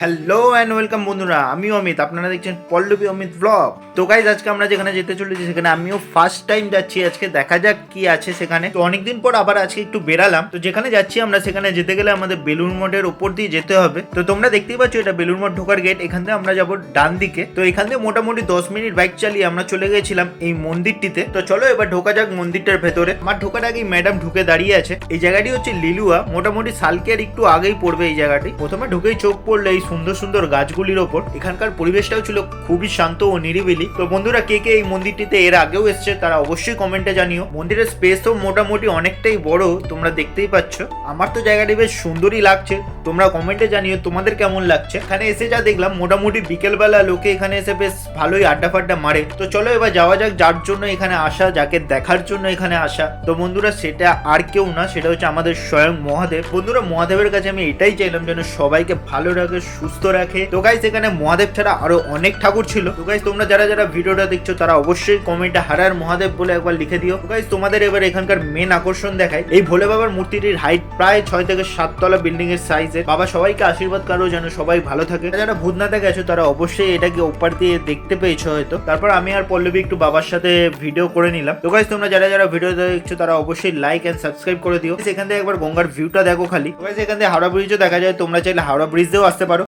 Hello and welcome বন্ধুরা, আমিও অমিত, আপনারা দেখছেন পল্লবী অমিত ব্লগ। তো গাইজ আজকে আমরা যেখানে যেতে চলেছি সেখানে আমিও ফার্স্ট টাইম যাচ্ছি। আজকে দেখা যাক কি আছে সেখানে। তো অনেকদিন পর আবার আজকে একটু বেরালাম। তো যেখানে যাচ্ছি আমরা সেখানে যেতে গেলে আমাদের বেলুড় মঠের ওপর দিয়ে যেতে হবে। তো তোমরা দেখতেই পাচ্ছ এটা বেলুড় মঠ ঢোকার গেট। এখান থেকে আমরা যাবো ডান দিকে। তো এখান থেকে মোটামুটি 10 মিনিট বাইক চালিয়ে আমরা চলে গেছিলাম এই মন্দিরটিতে। তো চলো এবার ঢোকা যাক মন্দিরটার ভেতরে। আমার ঢোকার আগেই ম্যাডাম ঢুকে দাঁড়িয়ে আছে। এই জায়গাটি হচ্ছে লিলুয়া, মোটামুটি সালকের একটু আগেই পড়বে এই জায়গাটি। প্রথমে ঢুকেই চোখ পড়লো এই সুন্দর সুন্দর গাছগুলির ওপর। এখানকার পরিবেশটাও ছিল খুবই শান্ত ও নিরিবিলি। তো বন্ধুরা কে কে এই মন্দিরটিতে এর আগেও এসছে তারা অবশ্যই কমেন্টে জানিও। মন্দিরের স্পেসও মোটামুটি অনেকটাই বড়, তোমরা দেখতেই পাচ্ছ। আমার তো জায়গাটি বেশ সুন্দরই লাগছে, তোমরা কমেন্টে জানিও তোমাদের কেমন লাগছে। এখানে এসে যা দেখলাম মোটামুটি বিকেলবেলা লোকে এখানে এসে বেশ ভালোই আড্ডা ফাড্ডা মারে। তো চলো এবার যাওয়া যাক যার জন্য এখানে আসা, যাকে দেখার জন্য এখানে আসা। তো বন্ধুরা সেটা আর কেউ না, সেটা হচ্ছে আমাদের স্বয়ং মহাদেব। বন্ধুরা মহাদেবের কাছে আমি এটাই চাইলাম যেন সবাইকে ভালো রাখে, সুস্থ রাখে। তো গাইস এখানে মহাদেব ছাড়া আরো অনেক ঠাকুর ছিল। তো গাইস তোমরা যারা যারা ভিডিওটা দেখছো তারা অবশ্যই কমেন্টে হারার মহাদেব বলে একবার লিখে দিও। তো গাইস তোমাদের এবার এখানকার মেন আকর্ষণ দেখায়। এই ভোলে বাবার মূর্তিটির হাইট প্রায় 6 থেকে 7 তলা বিল্ডিং এর সাইজের। বাবা সবাইকে আশীর্বাদ করো যেন সবাই ভালো থাকে। যারা ভূতনাথে গেছো তারা অবশ্যই এটাকে ওপার দিয়ে দেখতে পেয়েছো হয়তো। তারপর আমি আর পল্লবী একটু বাবার সাথে ভিডিও করে নিলাম। তো গাইস তোমরা যারা যারা ভিডিও দেখছো তারা অবশ্যই লাইক এন্ড সাবস্ক্রাইব করে দিও। এখান থেকে একবার গঙ্গার ভিউটা দেখো খালি। তো গাইস এখান থেকে হাওড়া ব্রিজও দেখা যায়, তোমরা চাইলে হাওড়া ব্রিজ দিয়েও আসতে পারো।